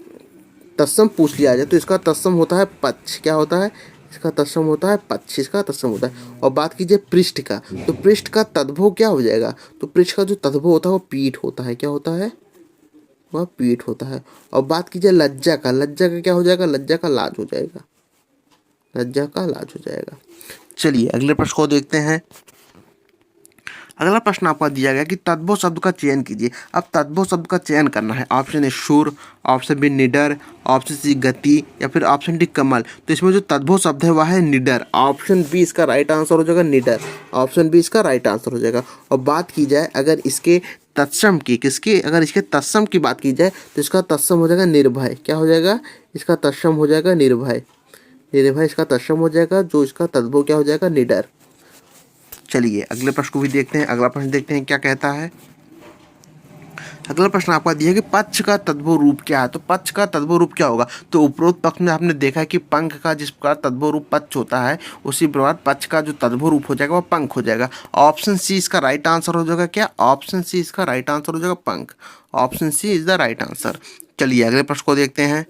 तत्सम पूछ लिया जाए तो इसका तत्सम होता है पक्ष। क्या होता है? इसका तत्सम होता है पक्ष, इसका तत्सम होता है। और बात कीजिए पृष्ठ का तो पृष्ठ का तद्भव क्या हो जाएगा? तो पृष्ठ का जो तद्भव होता है वो पीठ होता है। क्या होता है? वह पीठ होता है। और बात कीजिए लज्जा का, लज्जा का क्या हो जाएगा? लज्जा का लाज हो जाएगा। लज्जा का लाज हो जाएगा। चलिए अगले प्रश्न को देखते हैं। अगला प्रश्न आपका दिया गया कि तद्भव शब्द का चयन कीजिए। अब तद्भव शब्द का चयन करना है। ऑप्शन ए शूर, ऑप्शन बी निडर, ऑप्शन सी गति या फिर ऑप्शन डी कमल। तो इसमें जो तद्भव शब्द है वह है निडर। ऑप्शन बी इसका राइट आंसर हो जाएगा निडर। ऑप्शन बी इसका राइट आंसर हो जाएगा। और बात की जाए अगर इसके तत्सम की अगर इसके तत्सम की बात की जाए तो इसका तत्सम हो जाएगा निर्भय। क्या हो जाएगा? इसका तत्सम हो जाएगा निर्भय। निर्भय इसका तत्सम हो जाएगा। जो इसका तद्भव क्या हो जाएगा? निडर। चलिए अगले प्रश्न को भी देखते हैं। अगला प्रश्न देखते हैं क्या कहता है। अगला प्रश्न आपका दिया है कि पक्ष का तद्भव रूप क्या है। तो पक्ष का तद्भव रूप क्या होगा? तो उपरोक्त पक्ष में आपने देखा है कि पंख का जिस प्रकार तद्भव रूप पक्ष होता है उसी प्रकार पक्ष का जो तद्भव रूप हो जाएगा वह पंख हो जाएगा। ऑप्शन सी इसका राइट आंसर हो जाएगा। क्या? ऑप्शन सी इसका राइट आंसर हो जाएगा पंख। Option C is the right answer. चलिए अगले प्रश्न को देखते हैं।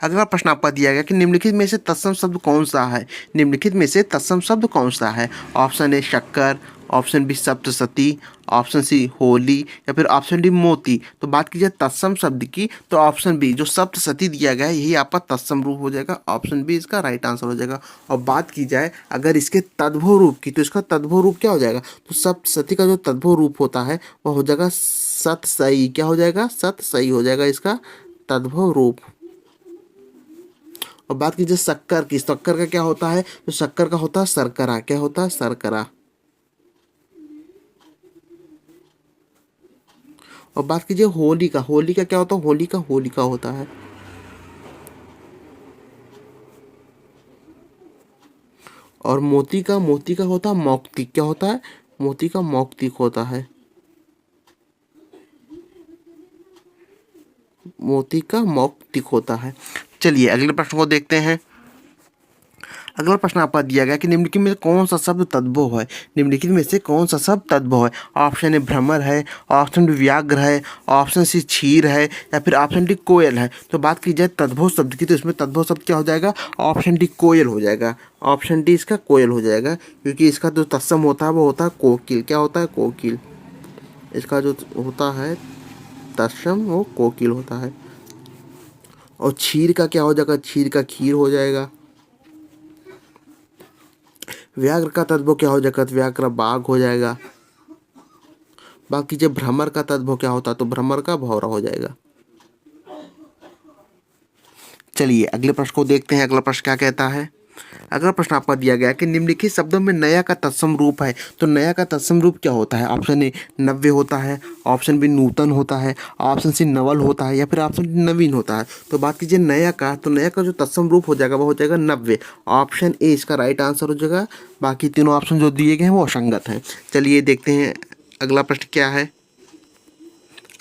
अगला प्रश्न आपका दिया गया कि निम्नलिखित में से तत्सम शब्द कौन सा है। निम्नलिखित में से तत्सम शब्द कौन सा है? ऑप्शन ए शक्कर, ऑप्शन बी सप्तशती, ऑप्शन सी होली या फिर ऑप्शन डी मोती। तो बात की जाए तत्सम शब्द की तो ऑप्शन बी जो सप्तशती दिया गया है यही आपका तत्सम रूप हो जाएगा। ऑप्शन बी इसका राइट आंसर हो जाएगा। और बात की जाए अगर इसके तद्भव रूप की तो इसका तद्भव रूप क्या हो जाएगा, तो सप्तशती का जो तद्भव रूप होता है वह हो जाएगा सतसई। क्या हो जाएगा, सतसई हो जाएगा इसका तद्भव रूप। और बात कीजिए शक्कर की, शक्कर का क्या होता है, तो शक्कर का होता है शर्करा। क्या होता है, शर्करा। और बात कीजिए होली का, होली का क्या होता है, होली का होलिका होता है। और मोती का, मोती का होता है मौक्तिक। क्या होता है, मोती का मौक्तिक होता है। मोती का मौक्तिक होता है। चलिए अगले प्रश्न को देखते हैं। अगला प्रश्न आपका दिया गया कि निम्नलिखित में कौन सा शब्द तद्भव है। निम्नलिखित में से कौन सा शब्द तद्भव है। ऑप्शन ए भ्रमर है, ऑप्शन बी व्याघ्र है, ऑप्शन सी क्षीर है या फिर ऑप्शन डी कोयल है। तो बात की जाए तद्भव शब्द की तो इसमें तद्भव शब्द क्या हो जाएगा, ऑप्शन डी कोयल हो जाएगा। ऑप्शन डी इसका कोयल हो जाएगा, क्योंकि इसका जो तत्सम होता है वो होता है कोकिल। क्या होता है, कोकिल। इसका जो होता है तत्सम वो कोकिल होता है। और क्षीर का क्या हो जाएगा, क्षीर का खीर हो जाएगा। व्याघ्र का तद्भव क्या हो जाएगा, व्याघ्र का बाघ हो जाएगा। बाकी जब भ्रमर का तद्भव क्या होता है, तो भ्रमर का भौरा हो जाएगा। चलिए अगले प्रश्न को देखते हैं। अगला प्रश्न क्या कहता है। अगला प्रश्न आपका दिया गया कि निम्नलिखित शब्दों में नया का तत्सम रूप है। तो नया का तत्सम रूप क्या होता है। ऑप्शन ए नव्य होता है, ऑप्शन बी नूतन होता है, ऑप्शन सी नवल होता है या फिर ऑप्शन डी नवीन होता है। तो बात कीजिए नया का, तो नया का जो तत्सम रूप हो जाएगा वो हो जाएगा नव्य। ऑप्शन ए इसका राइट आंसर हो जाएगा। बाकी तीनों ऑप्शन जो दिए गए हैं वो असंगत हैं। चलिए देखते हैं अगला प्रश्न क्या है।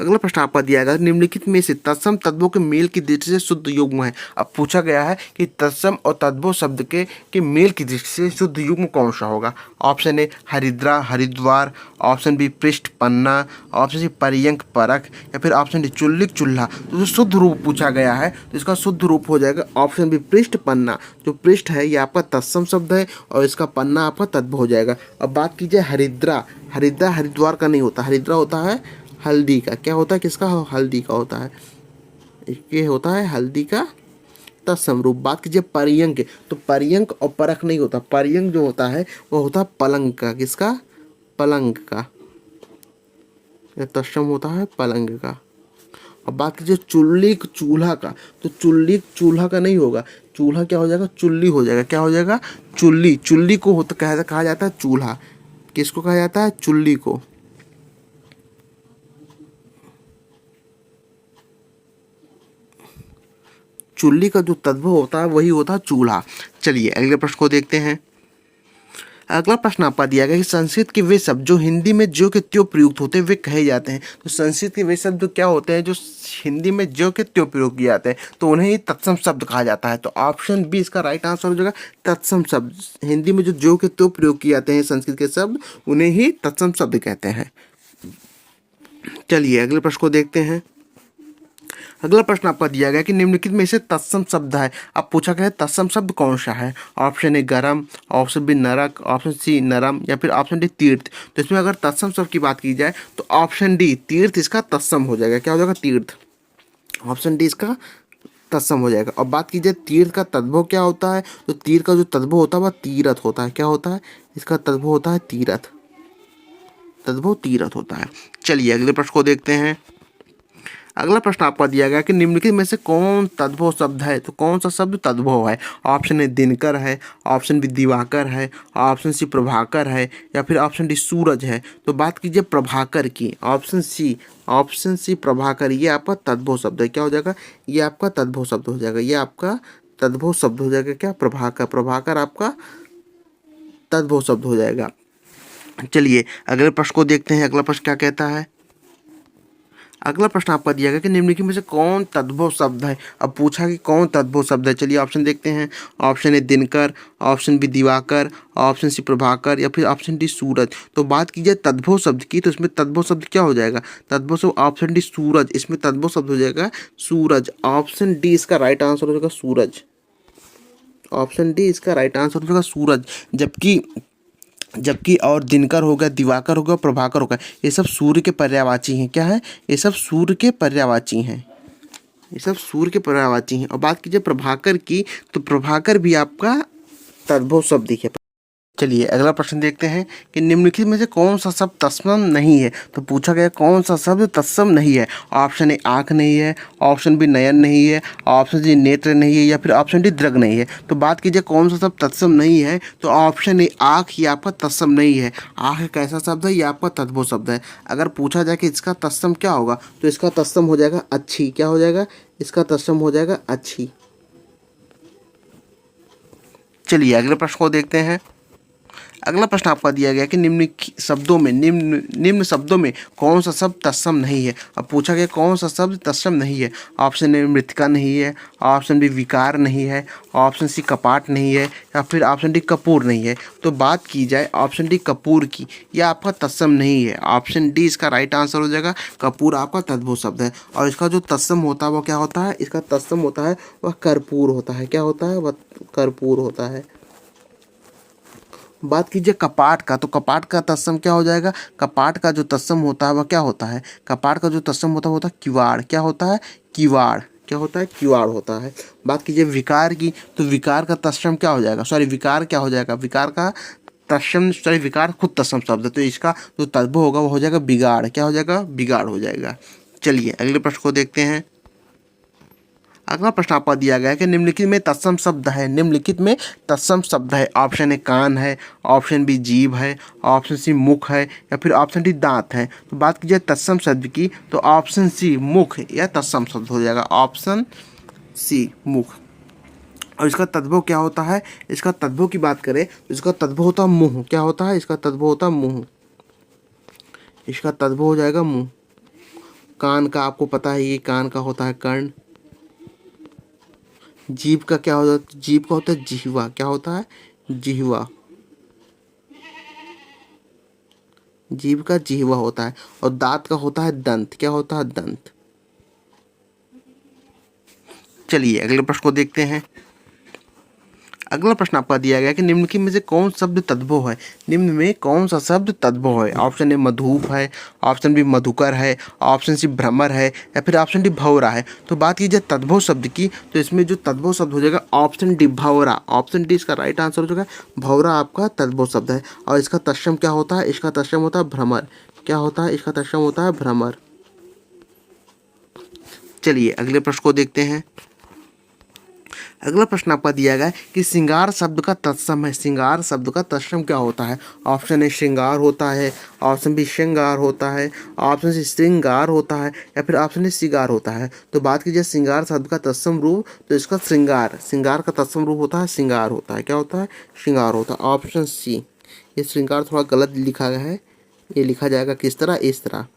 अगला प्रश्न आपका दिया गया निम्नलिखित में से तत्सम तद्भव के मेल की दृष्टि से शुद्ध युग्म है। अब पूछा गया है कि तत्सम और तद्भव शब्द के मेल की दृष्टि से शुद्ध युग्म कौन सा होगा। ऑप्शन ए हरिद्रा हरिद्वार, ऑप्शन बी पृष्ठ पन्ना, ऑप्शन सी पर्यंक परख या फिर ऑप्शन डी चुल्लिक चूल्हा। तो जो शुद्ध रूप पूछा गया है तो इसका शुद्ध रूप हो जाएगा ऑप्शन बी पृष्ठ पन्ना। जो पृष्ठ है ये आपका तत्सम शब्द है और इसका पन्ना आपका तद्भव हो जाएगा। अब बात कीजिए हरिद्रा, हरिद्रा हरिद्वार का नहीं होता, हरिद्रा होता है हल्दी का। क्या होता है, किसका, हल्दी का होता है। ये होता है हल्दी का तत्सम रूप। बात कीजिए पर्यंक, तो पर्यंक और परख नहीं होता। पर्यंक जो होता है वो होता है पलंग का। किसका, पलंग का। तत्सम होता है पलंग का। अब बात कीजिए चुल्ली चूल्हा का, तो चुल्ली चूल्हा का नहीं होगा। चूल्हा क्या हो जाएगा, चुल्ली हो जाएगा। क्या हो जाएगा, चुल्ली। चुल्ली को होता कहा जाता है चूल्हा। किसको कहा जाता है, चुल्ली को। चुल्ली का जो तद्भव होता है वही होता है चूल्हा। चलिए अगले प्रश्न को देखते हैं। अगला प्रश्न आपका दिया गया कि संस्कृत के वे शब्द जो हिंदी में ज्यों के त्यों प्रयुक्त होते हैं वे कहे जाते हैं। तो संस्कृत के वे शब्द क्या होते हैं जो हिंदी में ज्यों के त्यों प्रयोग किए जाते हैं, तो उन्हें ही तत्सम शब्द कहा जाता है। तो ऑप्शन बी इसका राइट आंसर हो जाएगा। तत्सम शब्द, हिंदी में जो ज्यों के त्यों प्रयोग किए जाते हैं संस्कृत के शब्द, उन्हें ही तत्सम शब्द कहते हैं। चलिए अगले प्रश्न को देखते हैं। अगला प्रश्न आपका दिया गया कि निम्नलिखित में से तत्सम शब्द है। अब पूछा गया है तत्सम शब्द कौन सा है। ऑप्शन ए गरम, ऑप्शन बी नरक, ऑप्शन सी नरम या फिर ऑप्शन डी तीर्थ। तो इसमें अगर तत्सम शब्द की बात की जाए तो ऑप्शन डी तीर्थ इसका तत्सम हो जाएगा। क्या हो जाएगा, तीर्थ। ऑप्शन डी इसका तत्सम हो जाएगा। और बात कीजिए तीर्थ का तद्भव क्या होता है, तो तीर्थ का जो तद्भव होता है वह तीरथ होता है। क्या होता है, इसका तद्भव होता है तीरथ। तद्भव तीरथ होता है। चलिए अगले प्रश्न को देखते हैं। अगला प्रश्न आपका दिया गया कि निम्नलिखित में से कौन तद्भव शब्द है। तो कौन सा शब्द तद्भव है। ऑप्शन ए दिनकर है, ऑप्शन बी दिवाकर है, ऑप्शन सी प्रभाकर है या फिर ऑप्शन डी सूरज है। तो बात कीजिए प्रभाकर की, ऑप्शन सी प्रभाकर, ये आपका तद्भव शब्द है। क्या हो जाएगा, ये आपका तद्भव शब्द हो जाएगा। ये आपका तद्भव शब्द हो जाएगा। क्या, प्रभाकर। प्रभाकर आपका तद्भव शब्द हो जाएगा। चलिए अगले प्रश्न को देखते हैं। अगला प्रश्न क्या कहता है। अगला प्रश्न आपका दिया गया कि निम्नलिखित में से कौन तद्भव शब्द है। अब पूछा कि कौन तद्भव शब्द है। चलिए ऑप्शन देखते हैं। ऑप्शन ए दिनकर, ऑप्शन बी दिवाकर, ऑप्शन सी प्रभाकर या फिर ऑप्शन डी सूरज। तो बात की जाए तद्भव शब्द की तो इसमें तद्भव शब्द क्या हो जाएगा, तद्भव शब्द ऑप्शन डी सूरज। इसमें तद्भव शब्द हो जाएगा सूरज। ऑप्शन डी इसका राइट आंसर हो जाएगा सूरज। ऑप्शन डी इसका राइट आंसर हो जाएगा सूरज। जबकि जबकि और दिनकर हो गया, दिवाकर हो गया, प्रभाकर हो गया, ये सब सूर्य के पर्यायवाची हैं। क्या है? ये सब सूर्य के पर्यायवाची हैं। ये सब सूर्य के पर्यायवाची हैं। और बात कीजिए प्रभाकर की, तो प्रभाकर भी आपका तद्भव शब्द ही है। चलिए अगला प्रश्न देखते हैं कि निम्नलिखित में से कौन सा शब्द तत्सम नहीं है। तो पूछा गया कौन सा शब्द तत्सम नहीं है। ऑप्शन ए आँख नहीं है, ऑप्शन बी नयन नहीं है, ऑप्शन सी नेत्र नहीं है, या फिर ऑप्शन डी दृग नहीं है। तो बात कीजिए कौन सा शब्द तत्सम नहीं है, तो ऑप्शन ए आँख ही आपका तत्सम नहीं है। आँख एक ऐसा शब्द है, ये आपका तद्भव शब्द है। अगर पूछा जाए कि इसका तत्सम क्या होगा, तो इसका तत्सम हो जाएगा अच्छी। क्या हो जाएगा? इसका तत्सम हो जाएगा अच्छी। चलिए अगले प्रश्न को देखते हैं। अगला प्रश्न आपका दिया गया कि निम्न शब्दों में कौन सा शब्द तत्सम नहीं है। अब पूछा गया कौन सा शब्द तत्सम नहीं है। ऑप्शन ए मृतिका नहीं है, ऑप्शन बी विकार नहीं है, ऑप्शन सी कपाट नहीं है, या फिर ऑप्शन डी कपूर नहीं है। तो बात की जाए ऑप्शन डी कपूर की, यह आपका तत्सम नहीं है। ऑप्शन डी इसका राइट आंसर हो जाएगा। कपूर आपका तद्भव शब्द है, और इसका जो तत्सम होता है वो क्या होता है? इसका तत्सम होता है वह कर्पूर होता है। क्या होता है? वह कर्पूर होता है। बात कीजिए कपाट का, तो कपाट का तत्सम क्या हो जाएगा? कपाट का जो तत्सम होता है वह क्या होता है? कपाट का जो तत्सम होता है वो होता है किवाड़। क्या होता है? किवाड़। क्या होता है? किवाड़ होता है। बात कीजिए विकार की, तो विकार का तत्सम क्या हो जाएगा? सॉरी, विकार क्या हो जाएगा? विकार का तत्सम, सॉरी, विकार खुद तत्सम शब्द है, तो इसका जो तद्भव होगा वो हो जाएगा बिगाड़। क्या हो जाएगा? बिगाड़ हो जाएगा। चलिए अगले प्रश्न को देखते हैं। अगला प्रश्न आपका दिया गया है कि निम्नलिखित में तत्सम शब्द है। निम्नलिखित में तत्सम शब्द है। ऑप्शन ए कान है, ऑप्शन बी जीभ है, ऑप्शन सी मुख है, या फिर ऑप्शन डी दांत है। तो बात कीजिए तत्सम शब्द की, तो ऑप्शन सी मुख या तत्सम शब्द हो जाएगा। ऑप्शन सी मुख। और इसका तद्भव क्या होता है? इसका तद्भव की बात करें तो इसका तद्भव होता है मुँह। क्या होता है? इसका तद्भव होता है मुँह। इसका तद्भव हो जाएगा मुँह। कान का आपको पता है, ये कान का होता है कर्ण। जीभ का क्या होता है? जीभ का होता है जिह्वा। क्या होता है? जिह्वा। जीभ का जिह्वा होता है। और दांत का होता है दंत। क्या होता है? दंत। चलिए अगले प्रश्न को देखते हैं। अगला प्रश्न आपका दिया गया कि निम्नलिखित में से कौन शब्द तद्भव है। निम्न में कौन सा शब्द तद्भव है? ऑप्शन ए मधुप है, ऑप्शन बी मधुकर है, ऑप्शन सी भ्रमर है, या फिर ऑप्शन डी भंवरा है। तो बात कीजिए तद्भव शब्द की, तो इसमें जो तद्भव शब्द हो जाएगा ऑप्शन डी भंवरा। ऑप्शन डी इसका राइट आंसर हो जाएगा। भंवरा आपका तद्भव शब्द है। और इसका तत्सम क्या होता है? इसका तत्सम होता है भ्रमर। क्या होता है? इसका तत्सम होता है भ्रमर। चलिए अगले प्रश्न को देखते हैं। अगला प्रश्न आपका दिया गया है कि श्रृंगार शब्द का तत्सम है। श्रृंगार शब्द का तत्सम क्या होता है? ऑप्शन ए श्रृंगार होता है, ऑप्शन बी श्रृंगार होता है, ऑप्शन सी श्रृंगार होता है, या फिर ऑप्शन ए श्रृंगार होता है। तो बात कीजिए श्रृंगार शब्द का तत्सम रूप, तो इसका श्रृंगार, श्रृंगार का तत्सम रूप होता है श्रृंगार होता है। क्या होता है? श्रृंगार होता है। Option C. ये श्रृंगार थोड़ा गलत लिखा गया है, ये लिखा जाएगा किस तरह? इस तरह।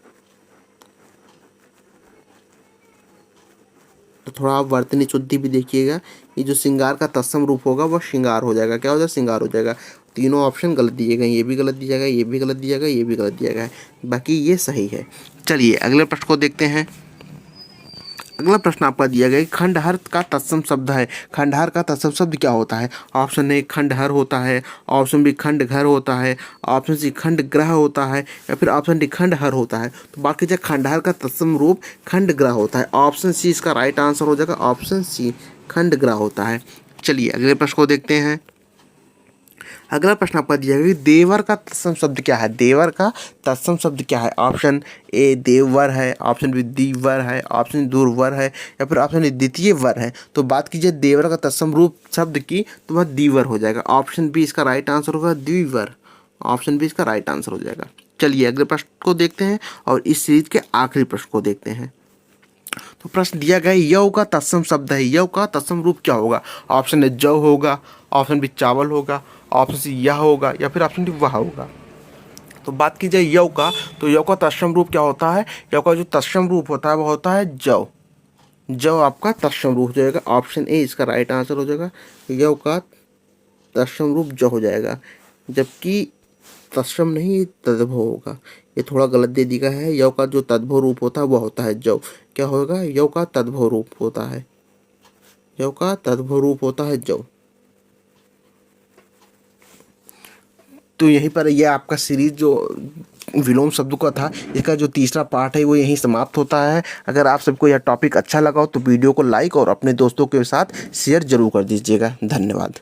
तो थोड़ा आप वर्तनी शुद्धि भी देखिएगा। ये जो श्रृंगार का तत्सम रूप होगा वह श्रृंगार हो जाएगा। क्या हो जाएगा? श्रृंगार हो जाएगा। तीनों ऑप्शन गलत दिए गए, ये भी गलत दिया गया, ये भी गलत दिया गया, ये भी गलत दिया गया है, बाकी ये सही है। चलिए अगले प्रश्न को देखते हैं। अगला प्रश्न आपका दिया गया है खंडहर का तत्सम शब्द है। खंडहर का तत्सम शब्द क्या होता है? ऑप्शन ए खंडहर होता है, ऑप्शन बी खंड घर होता है, ऑप्शन सी खंड ग्रह होता है, या फिर ऑप्शन डी खंडहर होता है। तो बाकी जो खंडहर का तत्सम रूप खंड ग्रह होता है। ऑप्शन सी इसका राइट आंसर हो जाएगा। ऑप्शन सी खंड ग्रह होता है। चलिए अगले प्रश्न को देखते हैं। अगला प्रश्न आपका दिया गया देवर का तत्सम शब्द क्या है। देवर का तत्सम शब्द क्या है? ऑप्शन ए देववर है, ऑप्शन बी दीवर है, ऑप्शन दूरवर है, या फिर ऑप्शन द्वितीय वर है। तो बात कीजिए देवर का तत्सम रूप शब्द की, तो वह दीवर हो जाएगा। ऑप्शन बी इसका राइट आंसर होगा द्विवर। ऑप्शन बी इसका राइट आंसर हो जाएगा। चलिए अगले प्रश्न को देखते हैं और इस सीरीज के आखिरी प्रश्न को देखते हैं। तो प्रश्न दिया गया यव का तत्सम शब्द है। यव का तत्सम रूप क्या होगा? ऑप्शन ए जव होगा, ऑप्शन बी चावल होगा, ऑप्शन सी यह होगा, या फिर ऑप्शन डी वह होगा। तो बात की जाए यव का, तो यव का तत्सम रूप क्या होता है? यव का जो तत्सम रूप होता है वह होता है जव। जव आपका तत्सम रूप हो जाएगा। ऑप्शन ए इसका राइट आंसर हो जाएगा। यव का तत्सम रूप जव हो जाएगा, जबकि तत्सम नहीं तद्भव होगा। ये थोड़ा गलत दे दिया है। यव का जो तद्भव रूप होता है वह होता है जव। क्या होगा? यव का तद्भव रूप होता है, यव का तद्भव रूप होता है जव। तो यहीं पर ये आपका सीरीज जो विलोम शब्दों का था, इसका जो तीसरा पार्ट है वो यहीं समाप्त होता है। अगर आप सबको यह टॉपिक अच्छा लगा हो तो वीडियो को लाइक और अपने दोस्तों के साथ शेयर जरूर कर दीजिएगा। धन्यवाद।